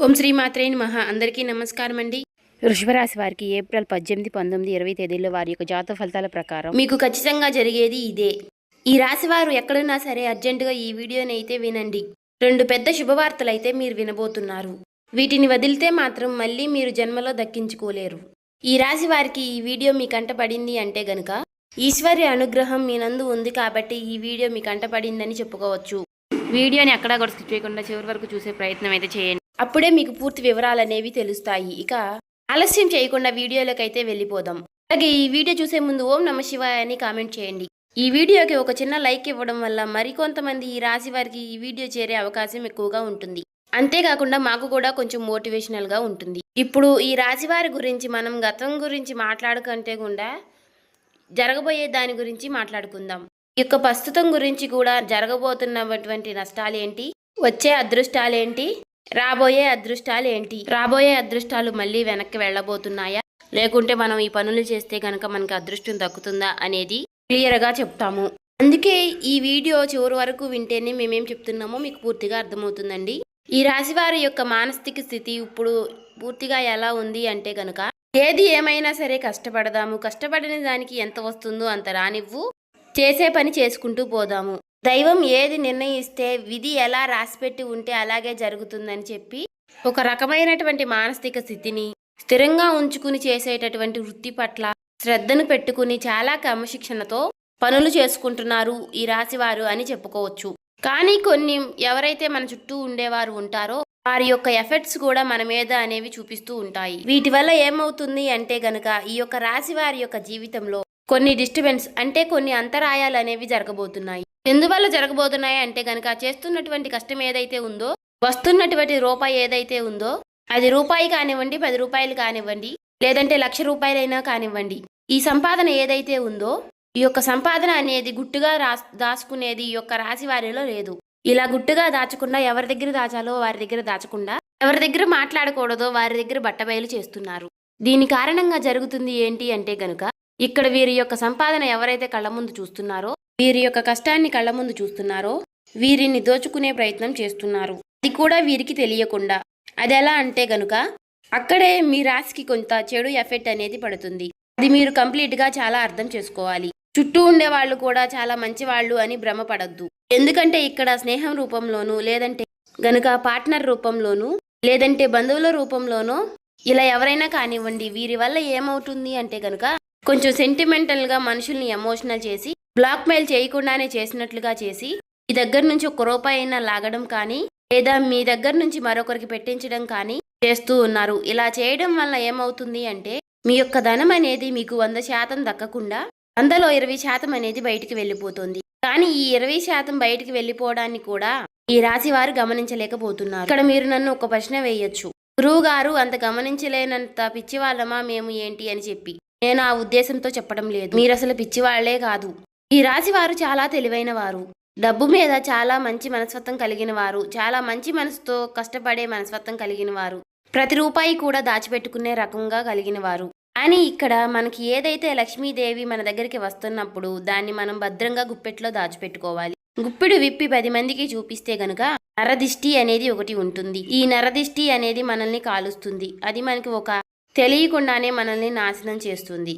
ఓం శ్రీ మాత్రే నమః. అందరికీ నమస్కారం అండి. వృషభ రాశి వారికి ఏప్రిల్ 18, 19, 20 తేదీల్లో వారి యొక్క జాతక ఫలితాల ప్రకారం మీకు ఖచ్చితంగా జరిగేది ఇదే. ఈ రాశి వారు ఎక్కడున్నా సరే అర్జెంటుగా ఈ వీడియోని అయితే వినండి. 2 పెద్ద శుభవార్తలు అయితే మీరు వినబోతున్నారు. వీటిని వదిలితే మాత్రం మళ్ళీ మీరు జన్మలో దక్కించుకోలేరు. ఈ రాశి వారికి ఈ వీడియో మీ కంట పడింది అంటే గనుక ఈశ్వర్య అనుగ్రహం మీ నందు ఉంది కాబట్టి ఈ వీడియో మీ కంట పడిందని చెప్పుకోవచ్చు. వీడియోని ఎక్కడా కూడా స్కిప్ చేయకుండా చివరి వరకు చూసే ప్రయత్నం అయితే చేయండి. అప్పుడే మీకు పూర్తి వివరాలు అనేవి తెలుస్తాయి. ఇక ఆలస్యం చేయకుండా వీడియోలోకి అయితే వెళ్ళిపోదాం. అలాగే ఈ వీడియో చూసే ముందు ఓం నమ శివాయ అని కామెంట్ చేయండి. ఈ వీడియోకి ఒక చిన్న లైక్ ఇవ్వడం వల్ల మరికొంతమంది ఈ రాశి వారికి ఈ వీడియో చేరే అవకాశం ఎక్కువగా ఉంటుంది. అంతేకాకుండా మాకు కూడా కొంచెం మోటివేషనల్గా ఉంటుంది. ఇప్పుడు ఈ రాశి వారి గురించి మనం గతం గురించి మాట్లాడుకుంటే కూడా జరగబోయే దాని గురించి మాట్లాడుకుందాం. ఈ యొక్క ప్రస్తుతం గురించి కూడా జరగబోతున్నటువంటి నష్టాలేంటి, వచ్చే అదృష్టాలేంటి, రాబోయే అదృష్టాలు మళ్ళీ వెనక్కి వెళ్ళబోతున్నాయా, లేకుంటే మనం ఈ పనులు చేస్తే కనుక మనకి అదృష్టం దక్కుతుందా అనేది క్లియర్గా చెప్తాము. అందుకే ఈ వీడియో చివరి వరకు వింటేనే మేమేం చెప్తున్నామో మీకు పూర్తిగా అర్థమవుతుందండి. ఈ రాశి వారి యొక్క మానసిక స్థితి ఇప్పుడు పూర్తిగా ఎలా ఉంది అంటే కనుక ఏది ఏమైనా సరే కష్టపడదాము, కష్టపడిన దానికి ఎంత వస్తుందో అంత రానివ్వు, చేసే పని చేసుకుంటూ పోదాము, దైవం ఏది నిర్ణయిస్తే విధి ఎలా రాసిపెట్టి ఉంటే అలాగే జరుగుతుందని చెప్పి ఒక రకమైనటువంటి మానసిక స్థితిని స్థిరంగా ఉంచుకుని చేసేటటువంటి వృత్తి పట్ల శ్రద్ధను పెట్టుకుని చాలా క్రమశిక్షణతో పనులు చేసుకుంటున్నారు ఈ రాశివారు అని చెప్పుకోవచ్చు. కానీ కొన్ని ఎవరైతే మన చుట్టూ ఉండేవారు ఉంటారో వారి యొక్క ఎఫెక్ట్స్ కూడా మన మీద అనేవి చూపిస్తూ ఉంటాయి. వీటి వల్ల ఏమవుతుంది అంటే గనక ఈ యొక్క రాశి వారి యొక్క జీవితంలో కొన్ని డిస్టర్బెన్స్ అంటే కొన్ని అంతరాయాలు అనేవి జరగబోతున్నాయి. ఎందువల్ల జరగబోతున్నాయి అంటే గనక చేస్తున్నటువంటి కష్టం ఏదైతే ఉందో, వస్తున్నటువంటి రూపాయి ఏదైతే ఉందో, అది రూపాయి కానివ్వండి, 10 రూపాయలు కానివ్వండి, లేదంటే 1,00,000 రూపాయలైనా కానివ్వండి, ఈ సంపాదన ఏదైతే ఉందో ఈ యొక్క సంపాదన అనేది గుట్టుగా దాచుకునేది ఈ యొక్క రాశి వారిలో లేదు. ఇలా గుట్టుగా దాచకుండా ఎవరి దగ్గర దాచాలో వారి దగ్గర దాచకుండా, ఎవరి దగ్గర మాట్లాడకూడదో వారి దగ్గర బట్టబయలు చేస్తున్నారు. దీని కారణంగా జరుగుతుంది ఏంటి అంటే గనుక ఇక్కడ వీరి యొక్క సంపాదన ఎవరైతే కళ్ళ ముందు చూస్తున్నారో, వీరి యొక్క కష్టాన్ని కళ్ళ ముందు చూస్తున్నారో వీరిని దోచుకునే ప్రయత్నం చేస్తున్నారు. అది కూడా వీరికి తెలియకుండా. అది ఎలా అంటే గనుక అక్కడే మీ రాశికి కొంత చెడు ఎఫెక్ట్ అనేది పడుతుంది. అది మీరు కంప్లీట్గా చాలా అర్థం చేసుకోవాలి. చుట్టూ ఉండే వాళ్ళు కూడా చాలా మంచి వాళ్ళు అని భ్రమపడద్దు. ఎందుకంటే ఇక్కడ స్నేహం రూపంలోనూ, లేదంటే గనుక పార్ట్నర్ రూపంలోనూ, లేదంటే బంధువుల రూపంలోనూ ఇలా ఎవరైనా కానివ్వండి, వీరి వల్ల ఏమవుతుంది అంటే గనుక కొంచెం సెంటిమెంటల్గా మనుషుల్ని ఎమోషనల్ చేసి బ్లాక్మెయిల్ చేయకుండానే చేసినట్లుగా చేసి మీ దగ్గర నుంచి 1 రూపాయి అయినా లాగడం కానీ, లేదా మీ దగ్గర నుంచి మరొకరికి పెట్టించడం కానీ చేస్తూ ఉన్నారు. ఇలా చేయడం వల్ల ఏమవుతుంది అంటే మీ యొక్క ధనం అనేది మీకు 100% దక్కకుండా 100లో 20% అనేది బయటికి వెళ్ళిపోతుంది. కానీ ఈ 20% బయటికి వెళ్ళిపోవడాన్ని కూడా ఈ రాశి వారు గమనించలేకపోతున్నారు. ఇక్కడ మీరు నన్ను ఒక ప్రశ్న వేయొచ్చు, గురువు గారు అంత గమనించలేనంత పిచ్చివాళ్ళమా మేము ఏంటి అని చెప్పి. నేను ఆ ఉద్దేశంతో చెప్పడం లేదు. మీరు అసలు పిచ్చివాళ్లే కాదు. ఈ రాశి వారు చాలా తెలివైన వారు, డబ్బు మీద చాలా మంచి మనస్తత్వం కలిగిన వారు, చాలా మంచి మనసుతో కష్టపడే మనస్తత్వం కలిగిన వారు, ప్రతి రూపాయి కూడా దాచిపెట్టుకునే రకంగా కలిగిన వారు. కానీ ఇక్కడ మనకి ఏదైతే లక్ష్మీదేవి మన దగ్గరికి వస్తున్నప్పుడు దాన్ని మనం భద్రంగా గుప్పెట్లో దాచిపెట్టుకోవాలి. గుప్పెడు విప్పి 10 మందికి చూపిస్తే గనుక నరదిష్టి అనేది ఒకటి ఉంటుంది. ఈ నరదిష్టి అనేది మనల్ని కాలుస్తుంది. అది మనకి ఒక తెలియకుండానే మనల్ని నాశనం చేస్తుంది.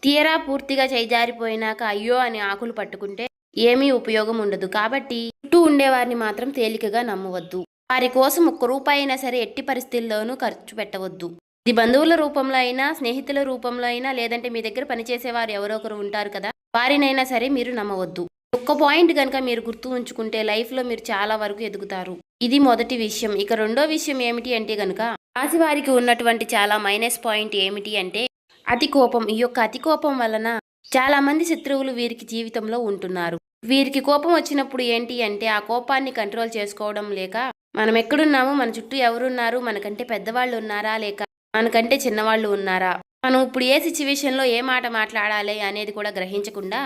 తీరా పూర్తిగా చేజారిపోయినాక అయ్యో అని ఆకులు పట్టుకుంటే ఏమీ ఉపయోగం ఉండదు. కాబట్టి చుట్టూ ఉండేవారిని మాత్రం తేలికగా నమ్మవద్దు. వారి కోసం 1 రూపాయి అయినా సరే ఎట్టి పరిస్థితుల్లోనూ ఖర్చు పెట్టవద్దు. ఇది బంధువుల రూపంలో అయినా, స్నేహితుల రూపంలో అయినా, లేదంటే మీ దగ్గర పనిచేసేవారు ఎవరో ఒకరు ఉంటారు కదా, వారినైనా సరే మీరు నమ్మవద్దు. ఒక్క పాయింట్ కనుక మీరు గుర్తు ఉంచుకుంటే లైఫ్లో మీరు చాలా వరకు ఎదుగుతారు. ఇది మొదటి విషయం. ఇక రెండో విషయం ఏమిటి అంటే గనుక రాశి వారికి ఉన్నటువంటి చాలా మైనస్ పాయింట్ ఏమిటి అంటే అతి కోపం. ఈ యొక్క అతి కోపం వలన చాలా మంది శత్రువులు వీరికి జీవితంలో ఉంటున్నారు. వీరికి కోపం వచ్చినప్పుడు ఏంటి అంటే ఆ కోపాన్ని కంట్రోల్ చేసుకోవడం లేక మనం ఎక్కడున్నాము, మన చుట్టూ ఎవరున్నారు, మనకంటే పెద్దవాళ్ళు ఉన్నారా లేక మనకంటే చిన్నవాళ్ళు ఉన్నారా, మనం ఇప్పుడు ఏ సిచ్యువేషన్లో ఏ మాట మాట్లాడాలి అనేది కూడా గ్రహించకుండా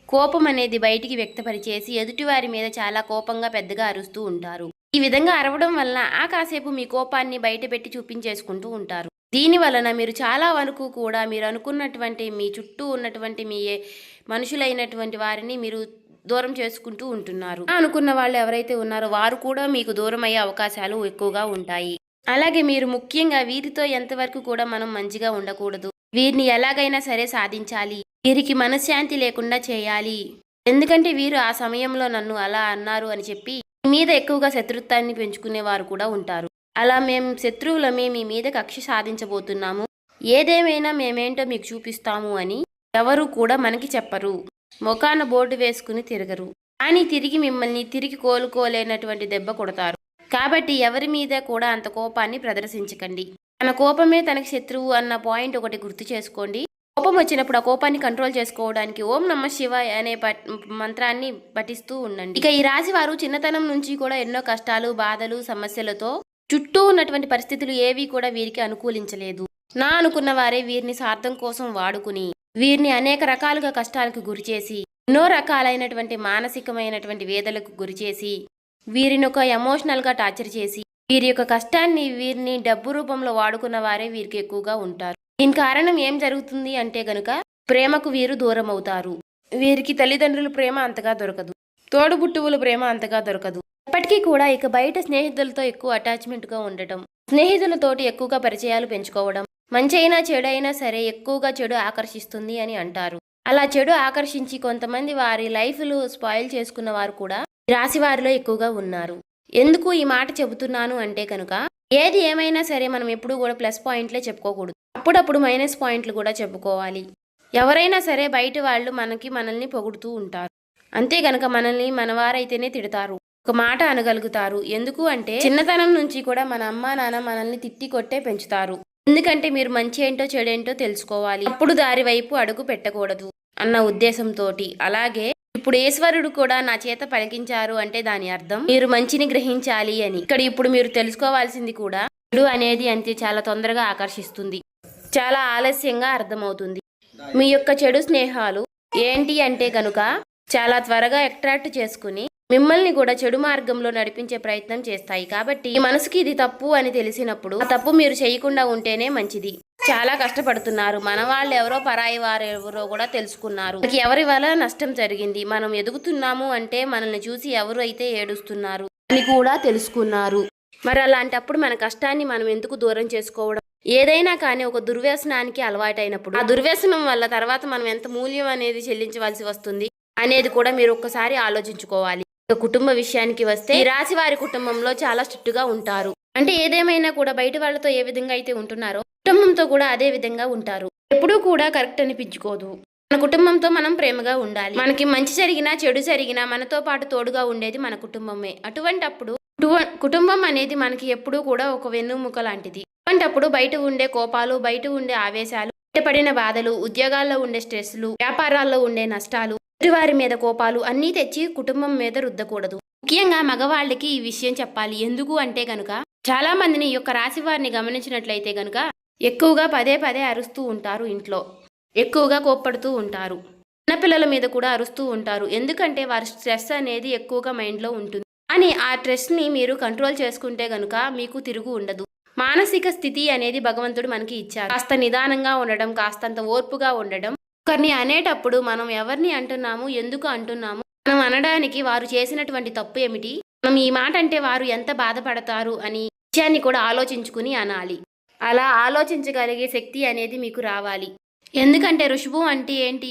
కోపం అనేది బయటికి వ్యక్తపరిచేసి ఎదుటివారి మీద చాలా కోపంగా పెద్దగా అరుస్తూ ఉంటారు. ఈ విధంగా అరవడం వలన ఆ కాసేపు మీ కోపాన్ని బయట పెట్టి చూపించేసుకుంటూ ఉంటారు. దీని వలన మీరు చాలా వరకు కూడా మీరు అనుకున్నటువంటి మీ చుట్టూ ఉన్నటువంటి మీ మనుషులైనటువంటి వారిని మీరు దూరం చేసుకుంటూ ఉంటున్నారు. అనుకున్న వాళ్ళు ఎవరైతే ఉన్నారో వారు కూడా మీకు దూరం అయ్యే అవకాశాలు ఎక్కువగా ఉంటాయి. అలాగే మీరు ముఖ్యంగా వీరితో ఎంతవరకు కూడా మనం మంచిగా ఉండకూడదు. వీరిని ఎలాగైనా సరే సాధించాలి, వీరికి మనశ్శాంతి లేకుండా చేయాలి. ఎందుకంటే వీరు ఆ సమయంలో నన్ను అలా అన్నారు అని చెప్పి మీ మీద ఎక్కువగా శత్రుత్వాన్ని పెంచుకునేవారు కూడా ఉంటారు. అలా మేము శత్రువులమే మీ మీద కక్ష సాధించబోతున్నాము, ఏదేమైనా మేమేంటో మీకు చూపిస్తాము అని ఎవరు కూడా మనకి చెప్పరు. మొఖాన బోర్డు వేసుకుని తిరగరు, కానీ తిరిగి మిమ్మల్ని తిరిగి కోలుకోలేనటువంటి దెబ్బ కొడతారు. కాబట్టి ఎవరి మీద కూడా అంత కోపాన్ని ప్రదర్శించకండి. తన కోపమే తనకి శత్రువు అన్న పాయింట్ ఒకటి గుర్తు చేసుకోండి. కోపం వచ్చినప్పుడు ఆ కోపాన్ని కంట్రోల్ చేసుకోవడానికి ఓం నమః శివాయ అనే మంత్రాన్ని పఠిస్తూ ఉండండి. ఇక ఈ రాశి వారు చిన్నతనం నుంచి కూడా ఎన్నో కష్టాలు, బాధలు, సమస్యలతో చుట్టూ ఉన్నటువంటి పరిస్థితులు ఏవి కూడా వీరికి అనుకూలించలేదు. నా అనుకున్న వారే వీరిని స్వార్థం కోసం వాడుకుని వీరిని అనేక రకాలుగా కష్టాలకు గురిచేసి, ఎన్నో రకాలైనటువంటి మానసికమైనటువంటి వేదలకు గురిచేసి, వీరిని ఒక ఎమోషనల్గా టార్చర్ చేసి, వీరి యొక్క కష్టాన్ని వీరిని డబ్బు రూపంలో వాడుకున్న వారే వీరికి ఎక్కువగా ఉంటారు. దీని కారణం ఏం జరుగుతుంది అంటే గనుక ప్రేమకు వీరు దూరం అవుతారు. వీరికి తల్లిదండ్రుల ప్రేమ అంతగా దొరకదు, తోడుబుట్టువుల ప్రేమ అంతగా దొరకదు. ఇప్పటికీ కూడా ఇక బయట స్నేహితులతో ఎక్కువ అటాచ్మెంట్గా ఉండటం, స్నేహితులతోటి ఎక్కువగా పరిచయాలు పెంచుకోవడం, మంచి అయినా చెడు అయినా సరే ఎక్కువగా చెడు ఆకర్షిస్తుంది అని అంటారు. అలా చెడు ఆకర్షించి కొంతమంది వారి లైఫ్లు స్పాయిల్ చేసుకున్న వారు కూడా రాశి వారిలో ఎక్కువగా ఉన్నారు. ఎందుకు ఈ మాట చెబుతున్నాను అంటే కనుక ఏది ఏమైనా సరే మనం ఎప్పుడూ కూడా ప్లస్ పాయింట్లే చెప్పుకోకూడదు, అప్పుడప్పుడు మైనస్ పాయింట్లు కూడా చెప్పుకోవాలి. ఎవరైనా సరే బయట వాళ్ళు మనల్ని పొగుడుతూ ఉంటారు, అంతే గనక మనల్ని మనవారైతేనే తిడతారు, ఒక మాట అనగలుగుతారు. ఎందుకు అంటే చిన్నతనం నుంచి కూడా మన అమ్మా నాన్న మనల్ని తిట్టి కొట్టే పెంచుతారు. ఎందుకంటే మీరు మంచి ఏంటో చెడేంటో తెలుసుకోవాలి, అప్పుడు దారి వైపు అడుగు పెట్టకూడదు అన్న ఉద్దేశంతో. అలాగే ఇప్పుడు ఈశ్వరుడు కూడా నా చేత పలికించారు అంటే దాని అర్థం మీరు మంచిని గ్రహించాలి అని. ఇక్కడ ఇప్పుడు మీరు తెలుసుకోవాల్సింది కూడా చెడు అనేది అంతే చాలా తొందరగా ఆకర్షిస్తుంది, చాలా ఆలస్యంగా అర్థమవుతుంది. మీ యొక్క చెడు స్నేహాలు ఏంటి అంటే కనుక చాలా త్వరగా అట్రాక్ట్ చేసుకుని మిమ్మల్ని కూడా చెడు మార్గంలో నడిపించే ప్రయత్నం చేస్తాయి. కాబట్టి ఈ మనసుకి ఇది తప్పు అని తెలిసినప్పుడు ఆ తప్పు మీరు చేయకుండా ఉంటేనే మంచిది. చాలా కష్టపడుతున్నారు, మన వాళ్ళు ఎవరో పరాయి వారు ఎవరో కూడా తెలుసుకున్నారు, ఎవరి వల్ల నష్టం జరిగింది, మనం ఎదుగుతున్నాము అంటే మనల్ని చూసి ఎవరు అయితే ఏడుస్తున్నారు అని కూడా తెలుసుకున్నారు. మరి అలాంటప్పుడు మన కష్టాన్ని మనం ఎందుకు దూరం చేసుకోవడం? ఏదైనా కానీ ఒక దుర్వ్యసనానికి అలవాటైనప్పుడు ఆ దుర్వ్యసనం వల్ల తర్వాత మనం ఎంత మూల్యం అనేది చెల్లించవలసి వస్తుంది అనేది కూడా మీరు ఒక్కసారి ఆలోచించుకోవాలి. కుటుంబ విషయానికి వస్తే ఈ రాశి వారి కుటుంబంలో చాలా స్ట్రిక్ట్ గా ఉంటారు. అంటే ఏదేమైనా కూడా బయట వాళ్ళతో ఏ విధంగా అయితే ఉంటున్నారో కుటుంబంతో కూడా అదే విధంగా ఉంటారు. ఎప్పుడూ కూడా కరెక్ట్ అనిపించుకోదు. మన కుటుంబంతో మనం ప్రేమగా ఉండాలి. మనకి మంచి జరిగినా చెడు జరిగినా మనతో పాటు తోడుగా ఉండేది మన కుటుంబమే. అటువంటప్పుడు కుటుంబం అనేది మనకి ఎప్పుడూ కూడా ఒక వెన్నుముక లాంటిది. అటువంటప్పుడు బయట ఉండే కోపాలు, బయట ఉండే ఆవేశాలు, బయటపడిన బాధలు, ఉద్యోగాల్లో ఉండే స్ట్రెస్లు, వ్యాపారాల్లో ఉండే నష్టాలు, వారి మీద కోపాలు అన్నీ తెచ్చి కుటుంబం మీద రుద్దకూడదు. ముఖ్యంగా మగవాళ్ళకి ఈ విషయం చెప్పాలి. ఎందుకు అంటే గనుక చాలా మందిని ఈ యొక్క రాశి వారిని గమనించినట్లయితే గనుక ఎక్కువగా పదే పదే అరుస్తూ ఉంటారు, ఇంట్లో ఎక్కువగా కోప్పడుతూ ఉంటారు, చిన్నపిల్లల మీద కూడా అరుస్తూ ఉంటారు. ఎందుకంటే వారి స్ట్రెస్ అనేది ఎక్కువగా మైండ్లో ఉంటుంది. కానీ ఆ స్ట్రెస్ని మీరు కంట్రోల్ చేసుకుంటే గనుక మీకు తిరుగు ఉండదు. మానసిక స్థితి అనేది భగవంతుడు మనకి ఇచ్చారు. కాస్త నిదానంగా ఉండడం, కాస్తంత ఓర్పుగా ఉండడం. ఒకరిని అనేటప్పుడు మనం ఎవరిని అంటున్నాము, ఎందుకు అంటున్నాము, మనం అనడానికి వారు చేసినటువంటి తప్పు ఏమిటి, మనం ఈ మాట అంటే వారు ఎంత బాధపడతారు అని విషయాన్ని కూడా ఆలోచించుకుని అనాలి. అలా ఆలోచించగలిగే శక్తి అనేది మీకు రావాలి. ఎందుకంటే ఋషభం అంటే ఏంటి?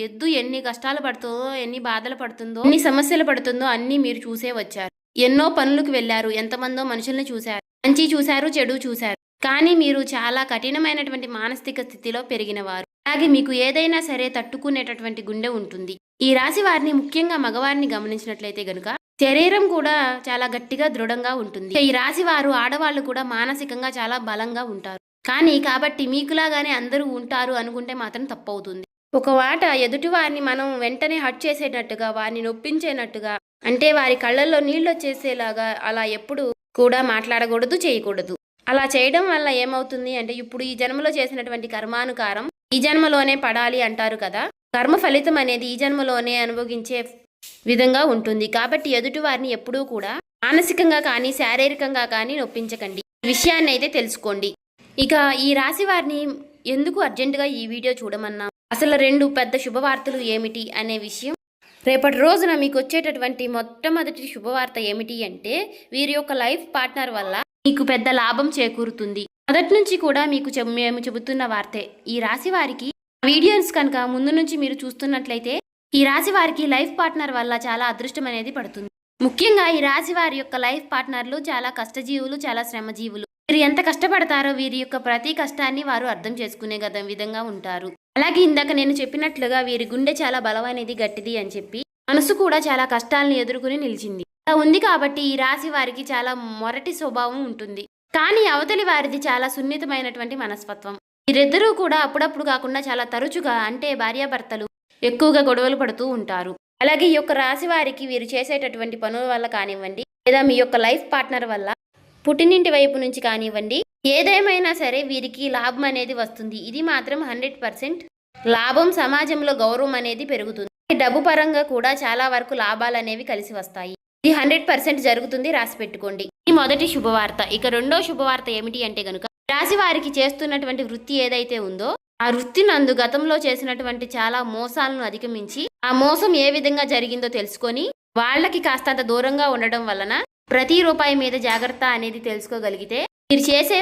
ఎద్దు ఎన్ని కష్టాలు పడుతుందో, ఎన్ని బాధలు పడుతుందో, ఎన్ని సమస్యలు పడుతుందో అన్నీ మీరు చూసే వచ్చారు. ఎన్నో పనులకు వెళ్ళారు, ఎంతమందో మనుషుల్ని చూశారు, మంచి చూశారు, చెడు చూశారు. కానీ మీరు చాలా కఠినమైనటువంటి మానసిక స్థితిలో పెరిగినవారు. అలాగే మీకు ఏదైనా సరే తట్టుకునేటటువంటి గుండె ఉంటుంది. ఈ రాశి వారిని ముఖ్యంగా మగవారిని గమనించినట్లయితే గనుక శరీరం కూడా చాలా గట్టిగా దృఢంగా ఉంటుంది. ఈ రాశి వారు ఆడవాళ్ళు కూడా మానసికంగా చాలా బలంగా ఉంటారు. కానీ కాబట్టి మీకులాగానే అందరూ ఉంటారు అనుకుంటే మాత్రం తప్పవుతుంది. ఒక మాట ఎదుటి వారిని మనం వెంటనే హర్ట్ చేసేటట్టుగా, వారిని నొప్పించేటట్టుగా, అంటే వారి కళ్ళల్లో నీళ్ళు వచ్చేసేలాగా అలా ఎప్పుడు కూడా మాట్లాడకూడదు, చేయకూడదు. అలా చేయడం వల్ల ఏమవుతుంది అంటే ఇప్పుడు ఈ జన్మలో చేసినటువంటి కర్మానుకారం ఈ జన్మలోనే పడాలి అంటారు కదా. కర్మ ఫలితం అనేది ఈ జన్మలోనే అనుభవించే విధంగా ఉంటుంది. కాబట్టి ఎదుటి వారిని ఎప్పుడూ కూడా మానసికంగా కానీ శారీరకంగా కానీ నొప్పించకండి. ఈ విషయాన్ని అయితే తెలుసుకోండి. ఇక ఈ రాశి వారిని ఎందుకు అర్జెంటుగా ఈ వీడియో చూడమన్నా, అసలు 2 పెద్ద శుభవార్తలు ఏమిటి అనే విషయం, రేపటి రోజున మీకు వచ్చేటటువంటి మొట్టమొదటి శుభవార్త ఏమిటి అంటే వీరి యొక్క లైఫ్ పార్ట్నర్ వల్ల మీకు పెద్ద లాభం చేకూరుతుంది. మొదటి నుంచి కూడా మీకు మేము చెబుతున్న వార్తే. ఈ రాశి వారికి వీడియోస్ కనుక ముందు నుంచి మీరు చూస్తున్నట్లయితే ఈ రాశి వారికి లైఫ్ పార్ట్నర్ వల్ల చాలా అదృష్టం అనేది పడుతుంది. ముఖ్యంగా ఈ రాశి వారి యొక్క లైఫ్ పార్ట్నర్లు చాలా కష్టజీవులు, చాలా శ్రమజీవులు. వీరు ఎంత కష్టపడతారో వీరి యొక్క ప్రతి కష్టాన్ని వారు అర్థం చేసుకునే విధంగా ఉంటారు. అలాగే ఇందాక నేను చెప్పినట్లుగా వీరి గుండె చాలా బలమైనది, గట్టిది అని చెప్పి మనసు కూడా చాలా కష్టాలను ఎదుర్కొని నిలిచింది. అలా ఉంది కాబట్టి ఈ రాశి వారికి చాలా మొరటి స్వభావం ఉంటుంది. కానీ అవతలి వారిది చాలా సున్నితమైనటువంటి మనస్తత్వం. వీరిద్దరూ కూడా అప్పుడప్పుడు కాకుండా చాలా తరచుగా, అంటే భార్యాభర్తలు ఎక్కువగా గొడవలు పడుతూ ఉంటారు. అలాగే ఈ యొక్క రాశి వారికి వీరు చేసేటటువంటి పనుల వల్ల కానివ్వండి, లేదా మీ యొక్క లైఫ్ పార్ట్నర్ వల్ల పుట్టినింటి వైపు నుంచి కానివ్వండి, ఏదేమైనా సరే వీరికి లాభం అనేది వస్తుంది. ఇది మాత్రం 100% లాభం. సమాజంలో గౌరవం అనేది పెరుగుతుంది. డబ్బు పరంగా కూడా చాలా వరకు లాభాలు అనేవి కలిసి వస్తాయి. ఇది 100% జరుగుతుంది, రాసి పెట్టుకోండి. ఈ మొదటి శుభవార్త. ఇక రెండో శుభవార్త ఏమిటి అంటే గనుక, రాశి వారికి చేస్తున్నటువంటి వృత్తి ఏదైతే ఉందో ఆ వృత్తి నందు గతంలో చేసినటువంటి చాలా మోసాలను అధిగమించి ఆ మోసం ఏ విధంగా జరిగిందో తెలుసుకొని వాళ్ళకి కాస్తంత దూరంగా ఉండడం వలన ప్రతి రూపాయి మీద జాగ్రత్త అనేది తెలుసుకోగలిగితే మీరు చేసే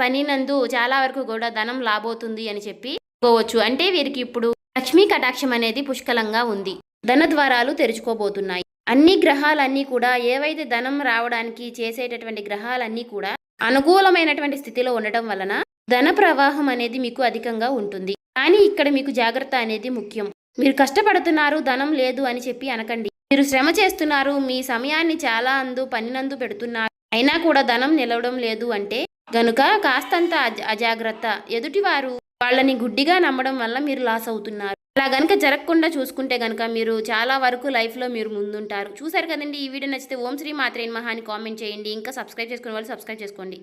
పని నందు చాలా వరకు కూడా ధనం లాభవుతుంది అని చెప్పుకోవచ్చు. అంటే వీరికి ఇప్పుడు లక్ష్మీ కటాక్షం అనేది పుష్కలంగా ఉంది. ధన ద్వారాలు తెరుచుకోబోతున్నాయి. అన్ని గ్రహాలన్నీ కూడా ఏవైతే ధనం రావడానికి చేసేటటువంటి గ్రహాలన్నీ కూడా అనుకూలమైనటువంటి స్థితిలో ఉండటం వలన ధన ప్రవాహం అనేది మీకు అధికంగా ఉంటుంది. కానీ ఇక్కడ మీకు జాగ్రత్త అనేది ముఖ్యం. మీరు కష్టపడుతున్నారు, ధనం లేదు అని చెప్పి అనకండి. మీరు శ్రమ చేస్తున్నారు, మీ సమయాన్ని చాలా పనినందు పెడుతున్నారు, అయినా కూడా ధనం నిలవడం లేదు అంటే గనుక కాస్తంత అజాగ్రత్త. ఎదుటివారు వాళ్ళని గుడ్డిగా నమ్మడం వల్ల మీరు లాస్ అవుతున్నారు. అలా గనుక జరగకుండా చూసుకుంటే గనుక మీరు చాలా వరకు లైఫ్లో మీరు ముందుంటారు. చూసారు కదండి. ఈ వీడియో నచ్చితే ఓం శ్రీ మాత్రే నమః అని కామెంట్ చేయండి. ఇంకా సబ్స్క్రైబ్ చేసుకునే వాళ్ళు సబ్స్క్రైబ్ చేసుకోండి.